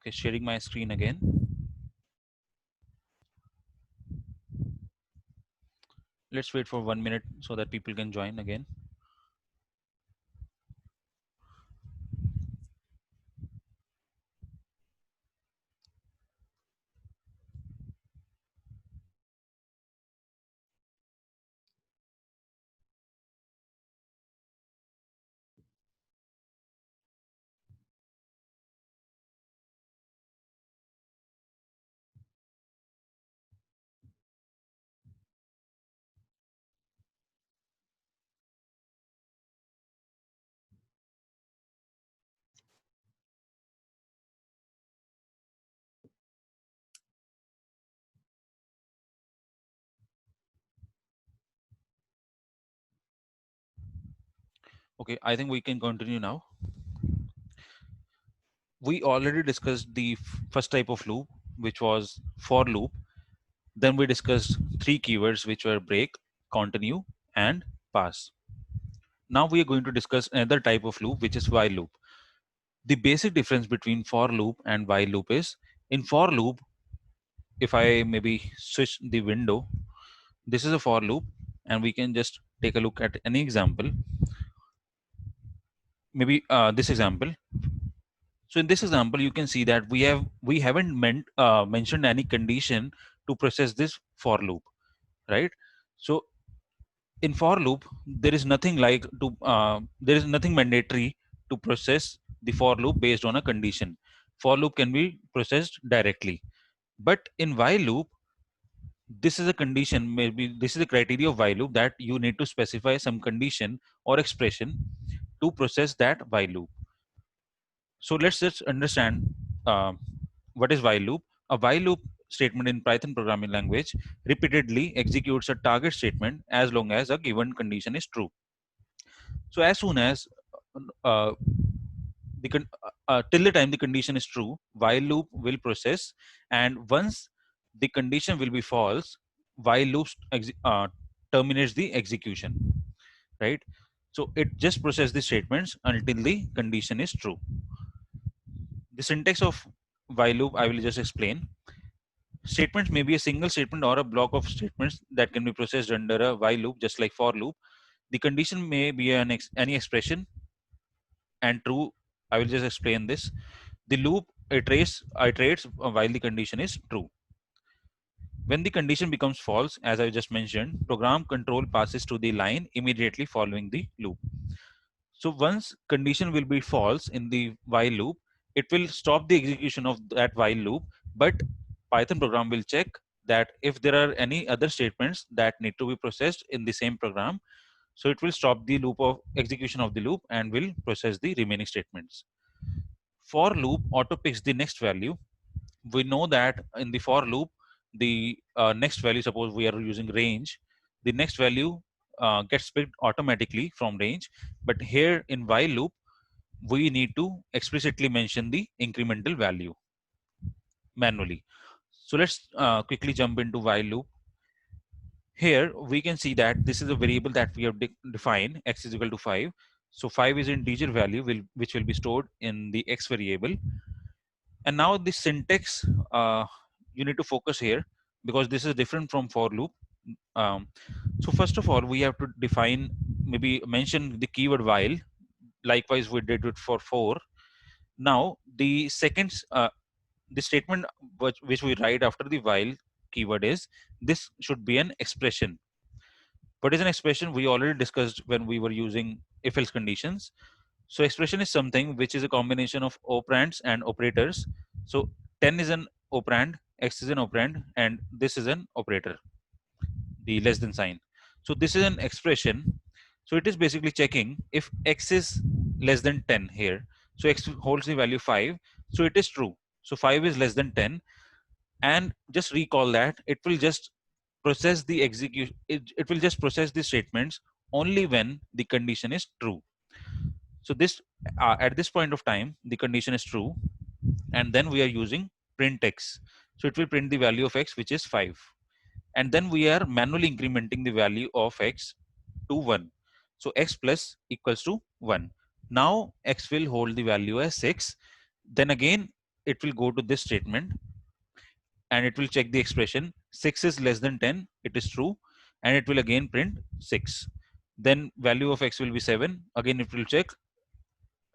Okay, sharing my screen again. Let's wait for 1 minute so that people can join again. Okay, I think we can continue now. We already discussed the first type of loop, which was for loop. Then we discussed three keywords, which were break, continue, and pass. Now we are going to discuss another type of loop, which is while loop. The basic difference between for loop and while loop is, in for loop, if I maybe switch the window, this is a for loop, and we can just take a look at any example. Maybe this example. So in this example, you can see that we haven't mentioned any condition to process this for loop, right? So in for loop, there is nothing like to there is nothing mandatory to process the for loop based on a condition. For loop can be processed directly, but in while loop, this is a condition. Maybe this is a criteria of while loop that you need to specify some condition or expression to process that while loop. So let's just understand uh, what is while loop. A while loop statement in Python programming language repeatedly executes a target statement as long as a given condition is true. So as soon as uh, till the time the condition is true, while loop will process, and once the condition will be false, while loop terminates the execution. Right. So it just processes the statements until the condition is true. The syntax of while loop I will just explain. Statements may be a single statement or a block of statements that can be processed under a while loop, just like for loop. The condition may be any expression and true. I will just explain this. The loop iterates while the condition is true. When the condition becomes false, as I just mentioned, program control passes to the line immediately following the loop. So once condition will be false in the while loop, it will stop the execution of that while loop, but Python program will check that if there are any other statements that need to be processed in the same program, so it will stop the loop of execution of the loop and will process the remaining statements. For loop auto picks the next value. We know that in the for loop, the next value, suppose we are using range, the next value gets picked automatically from range. But here in while loop, we need to explicitly mention the incremental value manually. So let's quickly jump into while loop. Here we can see that this is a variable that we have defined, x is equal to 5. So 5 is integer value which will be stored in the x variable. And now the syntax, you need to focus here because this is different from for loop. So first of all, we have to define, maybe mention the keyword while. Likewise, we did it for. Now the second, the statement which we write after the while keyword is, this should be an expression. What is an expression? We already discussed when we were using if else conditions. So expression is something which is a combination of operands and operators. So 10 is an operand, x is an operand, and this is an operator, the less than sign. So this is an expression. So it is basically checking if x is less than 10 here. So x holds the value 5. So it is true. So 5 is less than 10. And just recall that it will just process the execution. It will just process the statements only when the condition is true. So this at this point of time, the condition is true, and then we are using print x. So it will print the value of x, which is 5, and then we are manually incrementing the value of x to 1. So x plus equals to 1. Now x will hold the value as 6. Then again, it will go to this statement and it will check the expression 6 is less than 10, it is true, and it will again print 6. Then value of x will be 7, again it will check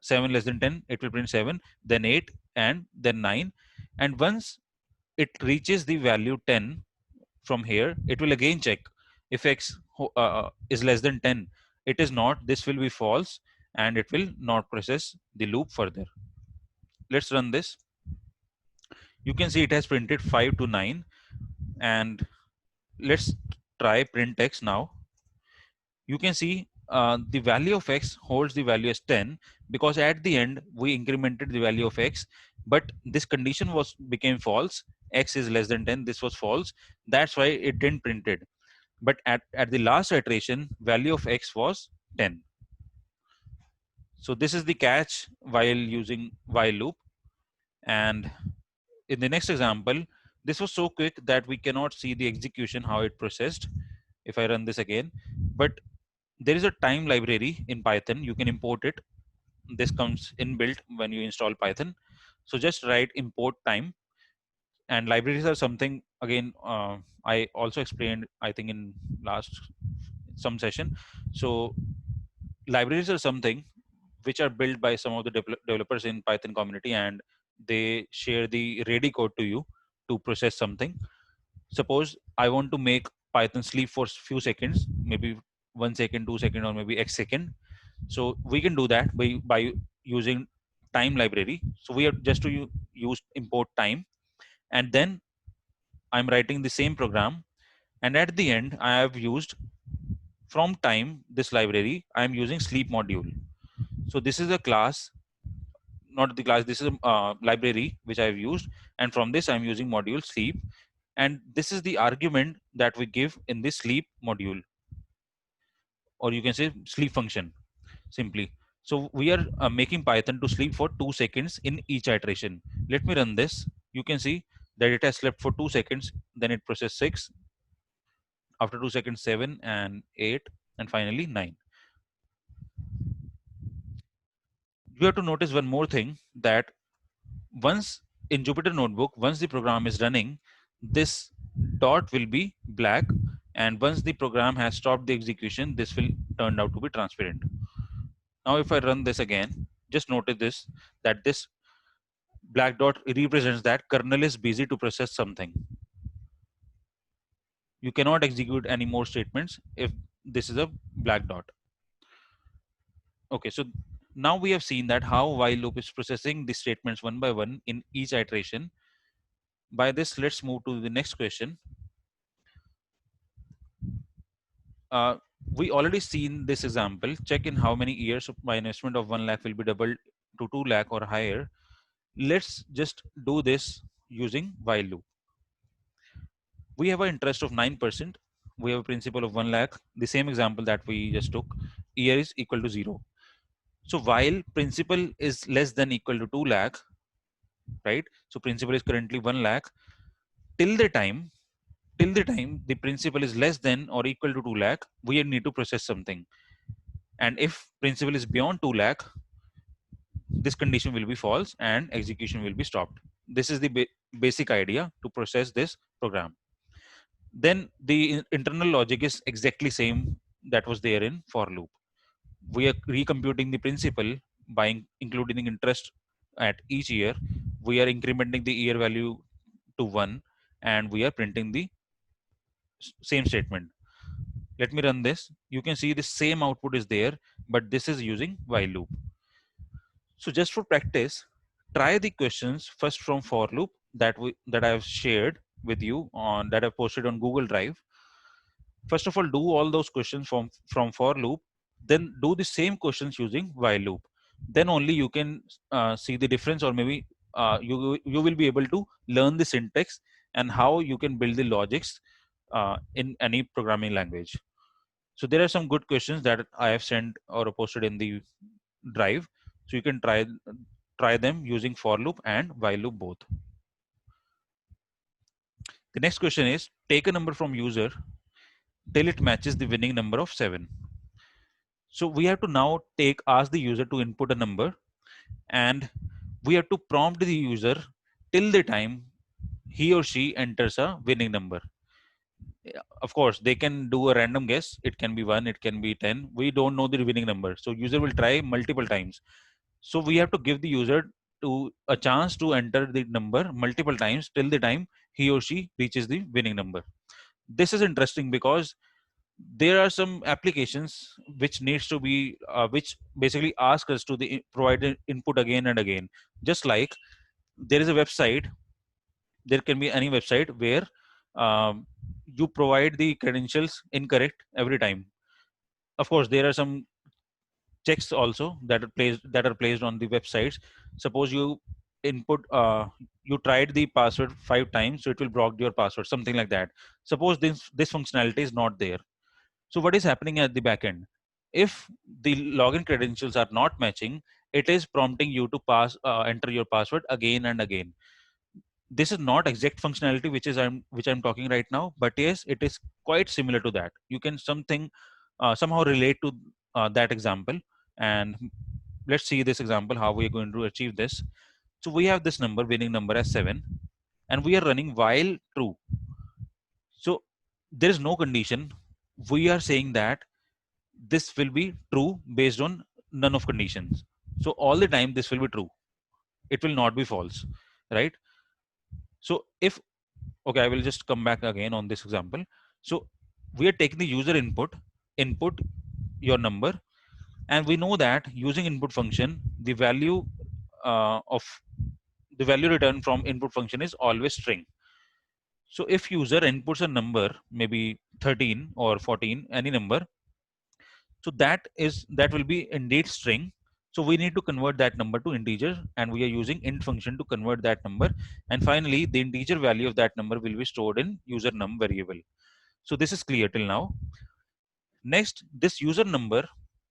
7 less than 10, it will print 7, then 8, and then 9. And once it reaches the value 10 from here, it will again check if x is less than 10. It is not, this will be false, and it will not process the loop further. Let's run this. You can see it has printed 5 to 9. And let's try print x now. You can see the value of x holds the value as 10 because at the end we incremented the value of x, but this condition was became false. X is less than 10, this was false, that's why it didn't print it. But at the last iteration, value of x was 10. So this is the catch while using while loop. And in the next example, this was so quick that we cannot see the execution, how it processed. If I run this again, but there is a time library in Python, you can import it. This comes inbuilt when you install Python. So just write import time. And libraries are something, again, I also explained, I think in last some session. So libraries are something which are built by some of the developers in Python community, and they share the ready code to you to process something. Suppose I want to make Python sleep for few seconds, maybe 1 second, 2 second, or maybe x second. So we can do that by using time library. So we are just to use import time, and then I'm writing the same program, and at the end I have used from time this library. I'm using sleep module. So this is a class, not the class, this is a library which I've used, and from this I'm using module sleep, and this is the argument that we give in this sleep module, or you can say sleep function simply. So we are making Python to sleep for 2 seconds in each iteration. Let me run this. You can see that it has slept for 2 seconds, then it processed 6, after 2 seconds 7 and 8, and finally 9. You have to notice one more thing, that once in Jupyter Notebook, once the program is running, this dot will be black, and once the program has stopped the execution, this will turn out to be transparent. Now if I run this again, just notice this, that this black dot represents that kernel is busy to process something. You cannot execute any more statements if this is a black dot. Okay, so now we have seen that how while loop is processing the statements one by one in each iteration. By this, let's move to the next question. Uh, we already seen this example. Check in how many years my investment of 1 lakh will be doubled to 2 lakh or higher. Let's just do this using while loop. We have an interest of 9%. We have a principal of 1 lakh. The same example that we just took. Year is equal to 0. So while principal is less than equal to 2 lakh, right? So principal is currently 1 lakh. Till the time the principal is less than or equal to 2 lakh, we need to process something. And if principal is beyond 2 lakh, this condition will be false and execution will be stopped. This is the basic idea to process this program. Then the internal logic is exactly same that was there in for loop. We are recomputing the principal by including interest at each year. We are incrementing the year value to 1, and we are printing the same statement. Let me run this. You can see the same output is there, but this is using while loop. So just for practice, try the questions first from for loop that I have shared with you on that I posted on Google Drive. First of all, do all those questions from for loop, then do the same questions using while loop. Then only you can see the difference, or maybe you will be able to learn the syntax and how you can build the logics in any programming language. So there are some good questions that I have sent or posted in the drive, so you can try them using for loop and while loop both. The next question is, take a number from user till it matches the winning number of 7. So we have to now ask the user to input a number, and we have to prompt the user till the time he or she enters a winning number. Yeah, of course they can do a random guess. It can be 1, it can be 10. We don't know the winning number, so user will try multiple times. So we have to give the user to a chance to enter the number multiple times till the time he or she reaches the winning number. This is interesting because there are some applications which needs to be which basically ask us to provide the input again and again. Just like there is a website, there can be any website where you provide the credentials incorrect every time. Of course there are some checks also that are placed on the websites. Suppose you input you tried the password 5 times, so it will block your password, something like that. Suppose this functionality is not there. So what is happening at the back end? If the login credentials are not matching, it is prompting you to enter your password again and again. This is not exact functionality which I'm talking right now, but yes, it is quite similar to that. You can somehow relate to that example. And let's see this example how we are going to achieve this. So we have this number, winning number, as 7, and we are running while true. So there is no condition. We are saying that this will be true based on none of conditions. So all the time this will be true, it will not be false, right? So if, okay, I will just come back again on this example. So we are taking the user input your number, and we know that using input function, of the value returned from input function is always string. So if user inputs a number, maybe 13 or 14, any number, so that will be indeed string. So we need to convert that number to integer, and we are using int function to convert that number. And finally the integer value of that number will be stored in user num variable. So this is clear till now. Next, this user number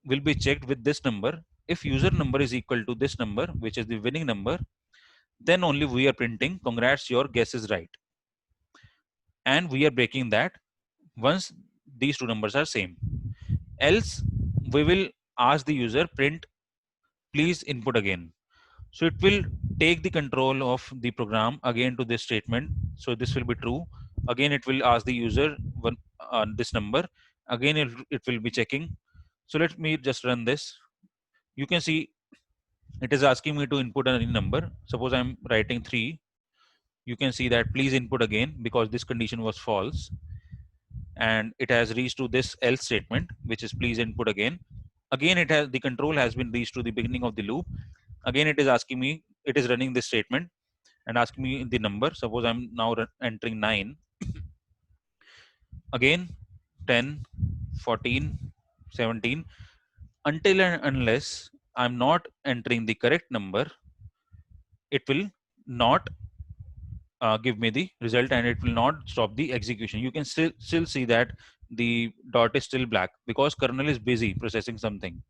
will be checked with this number. If user number is equal to this number, which is the winning number, then only we are printing congrats, your guess is right. And we are breaking that once these two numbers are same. Else we will ask the user print please input again. So it will take the control of the program again to this statement. So this will be true. Again it will ask the user this number. Again it will be checking. So let me just run this. You can see it is asking me to input any number. Suppose I'm writing 3. You can see that please input again because this condition was false, and it has reached to this else statement, which is please input again. Again it has, the control has been reached to the beginning of the loop. Again it is asking me, it is running this statement and asking me the number. Suppose I'm now entering 9. Again 10, 14, 17. Until and unless I'm not entering the correct number, it will not give me the result, and it will not stop the execution. You can still see that the dot is still black because kernel is busy processing something,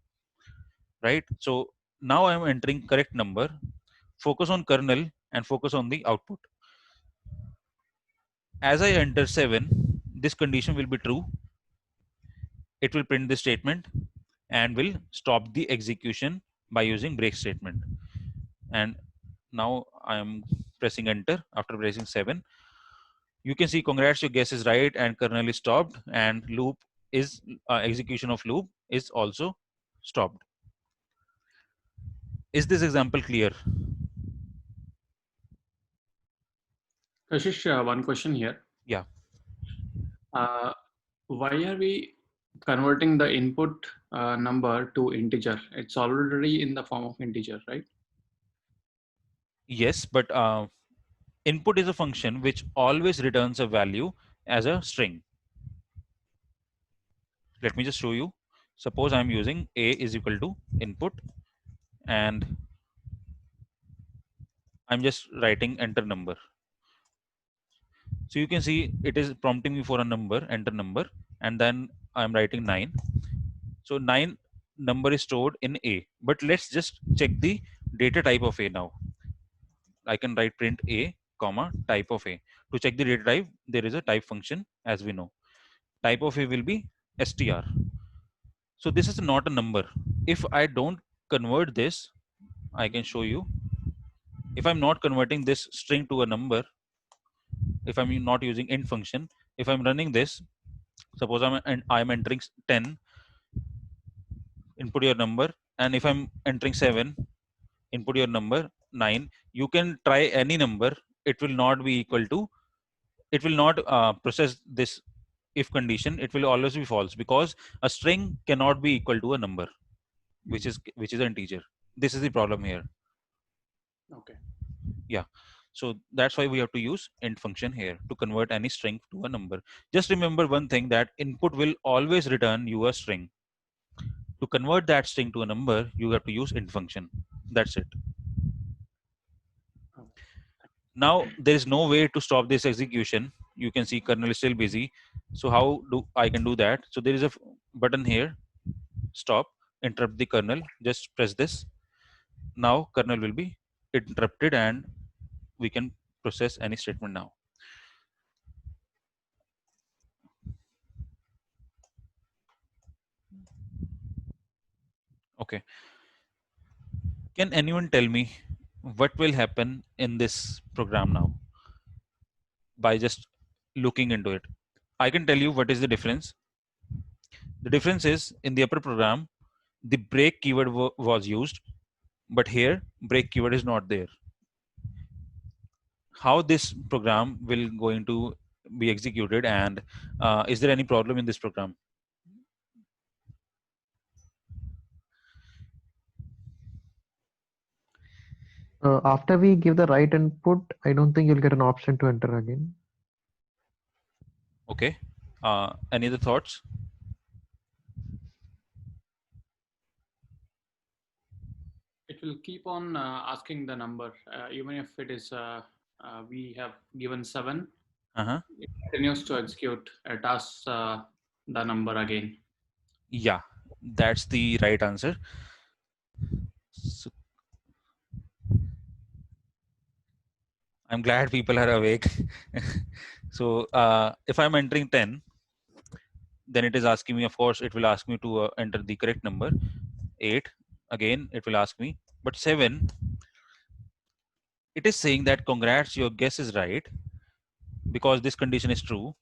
right? So now I'm entering correct number. Focus on kernel and focus on the output. As I enter 7, this condition will be true. It will print the statement and will stop the execution by using break statement. And now I am pressing enter after pressing 7. You can see congrats, your guess is right, and kernel is stopped, and loop is execution of loop is also stopped. Is this example clear? Kashish, one question here. Yeah. Uh, why are we converting the input number to integer? It's already in the form of integer, right? Yes, but input is a function which always returns a value as a string. Let me just show you. Suppose I'm using a is equal to input, and I'm just writing enter number. So you can see it is prompting me for a number, enter number, and then I'm writing 9. So 9 number is stored in A. But let's just check the data type of A now. I can write print A, comma, type of A. To check the data type, there is a type function, as we know. Type of A will be str. So this is not a number. If I don't convert this, I can show you. If I'm not converting this string to a number, if I'm not using int function, if I'm running this, suppose I'm entering 10, input your number, and if I'm entering 7, input your number 9, you can try any number, it will not be equal to, it will not process this if condition, it will always be false, because a string cannot be equal to a number which is an integer. This is the problem here. Okay. Yeah, so that's why we have to use int function here to convert any string to a number. Just remember one thing, that input will always return you a string. To convert that string to a number, you have to use int function. That's it. Oh, Now there is no way to stop this execution. You can see kernel is still busy. So how do I can do that? So there is a button here, stop, interrupt the kernel. Just press this. Now kernel will be interrupted and we can process any statement now. Okay. Can anyone tell me what will happen in this program now by just looking into it? I can tell you what is the difference. The difference is, in the upper program, the break keyword was used, but here break keyword is not there. How this program will going to be executed, and is there any problem in this program? After we give the right input, I don't think you'll get an option to enter again. Okay. Any other thoughts? it will keep on asking the number, even if it is we have given 7. Uh-huh. It continues to execute. It asks the number again. Yeah, that's the right answer. So I'm glad people are awake. So if I'm entering 10, then it is asking me, of course, it will ask me to enter the correct number. 8, again, it will ask me. But 7, it is saying that congrats, your guess is right, because this condition is true.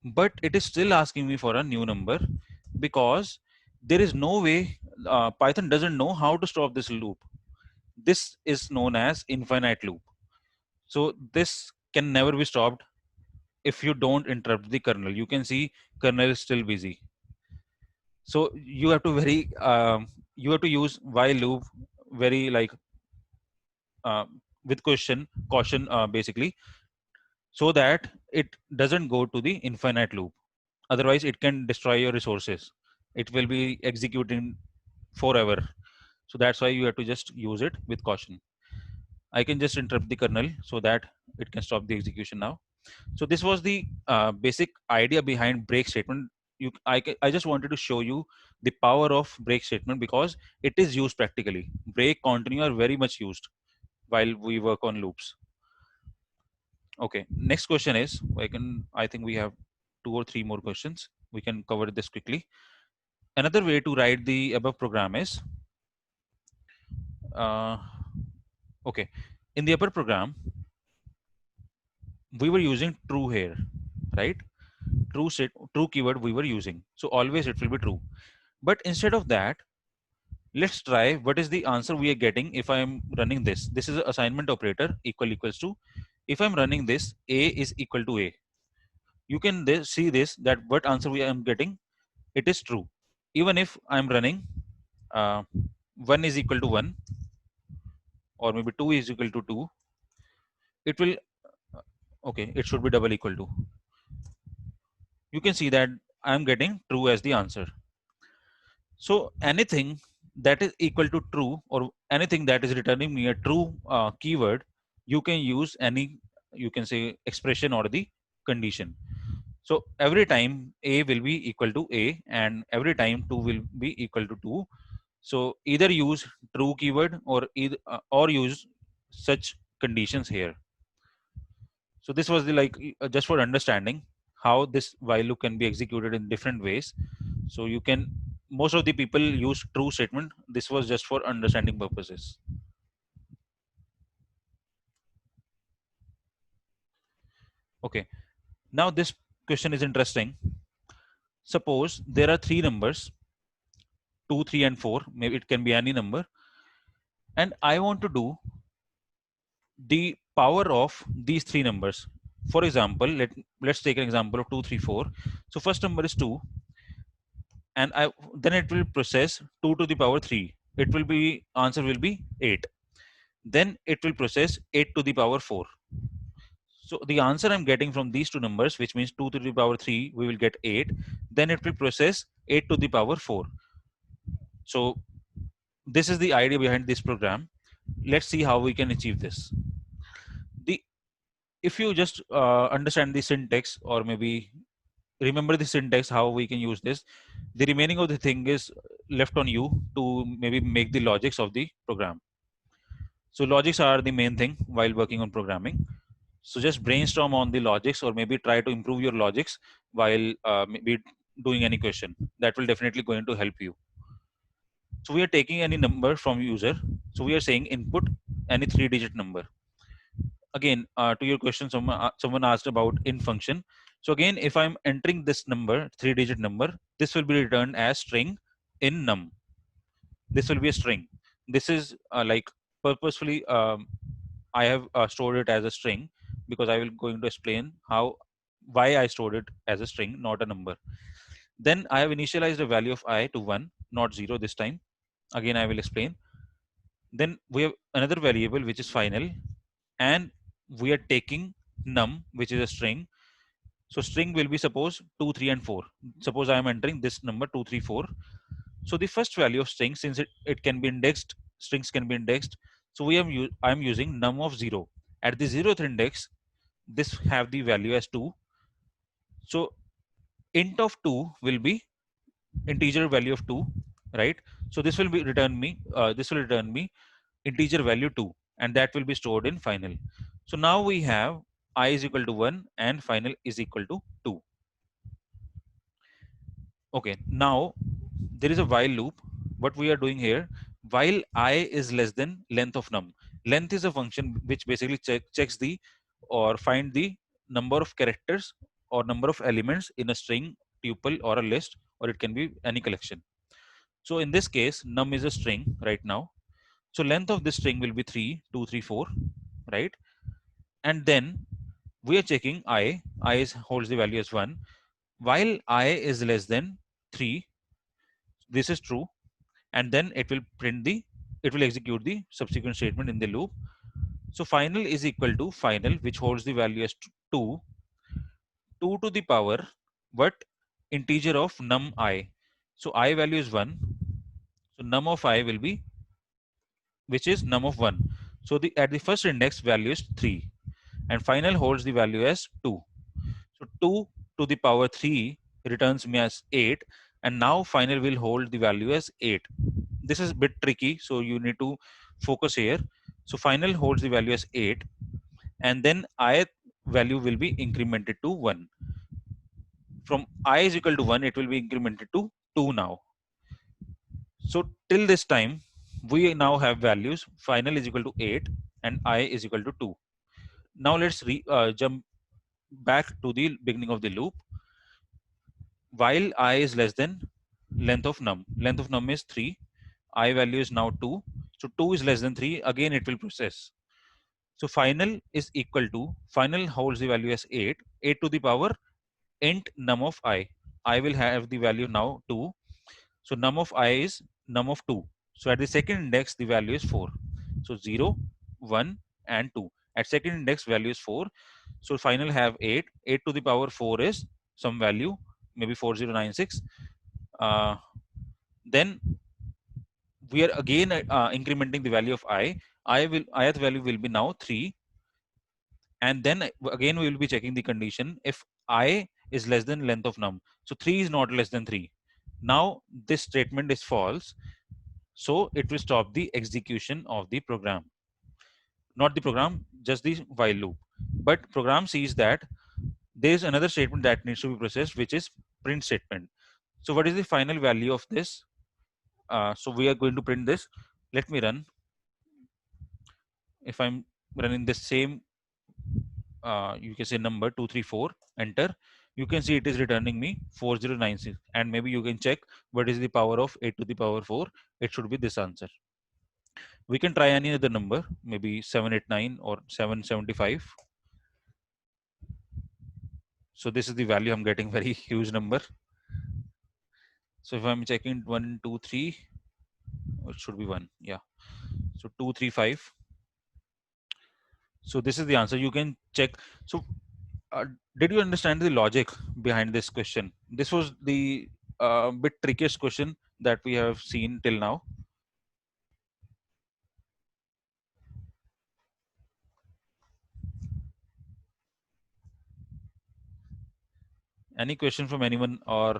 But it is still asking me for a new number, because there is no way, Python doesn't know how to stop this loop. This is known as infinite loop. So this can never be stopped if you don't interrupt the kernel. You can see kernel is still busy. So you have to you have to use while loop very like uh, with caution basically, so that it doesn't go to the infinite loop. Otherwise it can destroy your resources. It will be executing forever. So that's why you have to just use it with caution. I can just interrupt the kernel so that it can stop the execution now. So this was the basic idea behind break statement. I just wanted to show you the power of break statement, because it is used practically. Break, continue are very much used while we work on loops. Okay, next question is, I think we have 2 or 3 more questions. We can cover this quickly. Another way to write the above program is, uh, okay, in the upper program, we were using true here, right? True keyword we were using. So always it will be true. But instead of that, let's try what is the answer we are getting if I'm running this. This is an assignment operator, equals to. If I'm running this, A is equal to A. You can see this, that what answer we am getting, it is true. Even if I'm running 1 is equal to 1, or maybe 2 is equal to 2, it will, okay, it should be double equal to. You can see that I'm getting true as the answer. So anything that is equal to true, or anything that is returning me a true keyword, you can use any, you can say, expression or the condition. So every time A will be equal to A, and every time 2 will be equal to 2. So either use true keyword, or either or use such conditions here. So this was the just for understanding how this while loop can be executed in different ways. So you can, most of the people use true statement. This was just for understanding purposes. Okay, now this question is interesting. Suppose there are three numbers, 2, 3, and 4. Maybe it can be any number, and I want to do the power of these three numbers. For example, let's take an example of 2, 3, 4. So first number is 2, and I then it will process 2 to the power 3. It will be answer will be 8. Then it will process 8 to the power 4. So the answer I'm getting from these two numbers, which means 2 to the power 3, we will get 8. Then it will process 8 to the power 4. So this is the idea behind this program. Let's see how we can achieve this. The If you just understand the syntax, or maybe remember the syntax, how we can use this, the remaining of the thing is left on you to maybe make the logics of the program. So logics are the main thing while working on programming. So just brainstorm on the logics, or maybe try to improve your logics while maybe doing any question. That will definitely going to help you. So we are taking any number from user. So we are saying input any 3-digit number. Again, to your question, someone asked about in function. So again, if I'm entering this number, 3-digit number, this will be returned as string in num. This will be a string. This is like purposefully I have stored it as a string, because I will going to explain why I stored it as a string, not a number. Then I have initialized a value of I to 1, not 0 this time. Again, I will explain. Then we have another variable which is final, and we are taking num, which is a string. So string will be suppose 2, 3, and 4. Suppose I am entering this number 2, 3, 4. So the first value of string, since it can be indexed, strings can be indexed. So I am using num of 0. At the 0th index, this have the value as 2. So int of 2 will be integer value of 2, right? So this will be return me integer value 2, and that will be stored in final. So now we have I is equal to 1 and final is equal to 2. Okay, now there is a while loop. What we are doing here, while I is less than length of num. Length is a function which basically checks the or find the number of characters or number of elements in a string, tuple, or a list, or it can be any collection. So in this case, num is a string right now. So length of this string will be 3, 2, 3, 4, right? And then we are checking I holds the value as 1. While I is less than 3, this is true, and then it will execute the subsequent statement in the loop. So final is equal to final, which holds the value as 2, 2 to the power what integer of num I. So I value is 1. So num of I will be, which is num of 1. So the at the first index value is 3, and final holds the value as 2. So 2 to the power 3 returns me as 8, and now final will hold the value as 8. This is a bit tricky, so you need to focus here. So final holds the value as 8, and then ith value will be incremented to 1. From I is equal to 1, it will be incremented to 2 now. So till this time, we now have values final is equal to 8 and I is equal to 2. Now let's jump back to the beginning of the loop. While I is less than length of num. Length of num is 3. I value is now 2. So 2 is less than 3. Again, it will process. So final is equal to, final holds the value as 8. 8 to the power int num of I. I will have the value now 2. So num of I is num of 2. So at the second index, the value is 4. So 0, 1, and 2. At second index, value is 4. So final have 8. 8 to the power 4 is some value, maybe 4096. Then we are again incrementing the value of I. Ith value will be now 3. And then again, we will be checking the condition if I is less than length of num. So 3 is not less than 3. Now this statement is false. So it will stop the execution of the program. Not the program, just the while loop. But program sees that there is another statement that needs to be processed, which is print statement. So what is the final value of this? So we are going to print this. Let me run. If I'm running the same you can say number 234, enter. You can see it is returning me 4096, and maybe you can check what is the power of 8 to the power 4. It should be this answer. We can try any other number, maybe 789 or 775. So this is the value I'm getting, very huge number. So if I'm checking 1, 2, 3, it should be 1. Yeah. So 235. So this is the answer. You can check. So did you understand the logic behind this question? This was the bit trickiest question that we have seen till now. Any question from anyone, or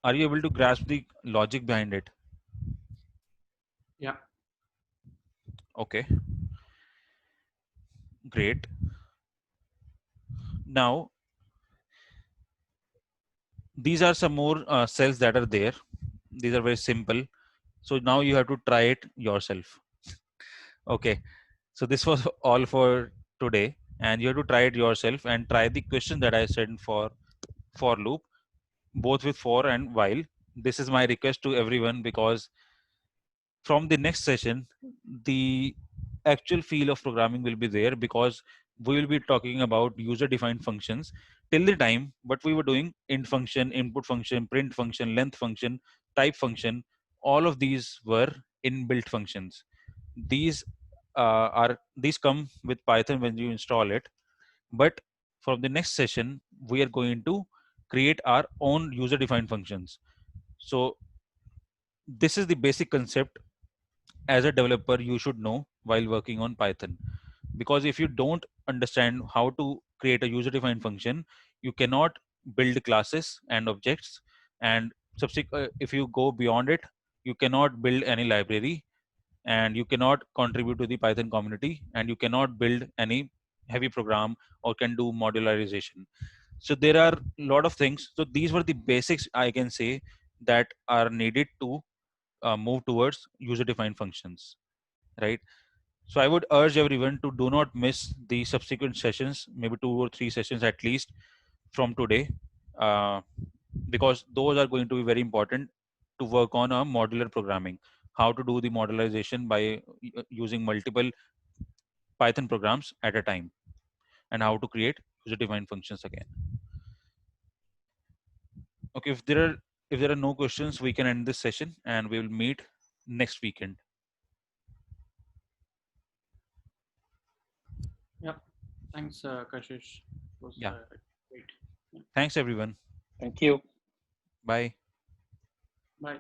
are you able to grasp the logic behind it? Yeah. Okay. Great. Now, these are some more cells that are there. These are very simple. So now you have to try it yourself. Okay. So this was all for today, and you have to try it yourself and try the question that I said for loop, both with for and while. This is my request to everyone, because from the next session, the actual feel of programming will be there, because we will be talking about user defined functions. Till the time what we were doing, int function, input function, print function, length function, type function, all of these were inbuilt functions. These these come with Python when you install it. But from the next session, we are going to create our own user defined functions. So this is the basic concept as a developer you should know while working on Python. Because if you don't understand how to create a user defined function, you cannot build classes and objects. And if you go beyond it, you cannot build any library, and you cannot contribute to the Python community, and you cannot build any heavy program or can do modularization. So there are a lot of things. So these were the basics, I can say, that are needed to move towards user defined functions, right? So I would urge everyone to do not miss the subsequent sessions, maybe 2 or 3 sessions at least from today, uh, because those are going to be very important to work on a modular programming, how to do the modularization by using multiple Python programs at a time, and how to create user defined functions again. Okay, if there are no questions, we can end this session, and we will meet next weekend. Yep. Thanks, Kashish. It was Yeah. great. Yeah. Thanks everyone. Thank you. Bye. Bye.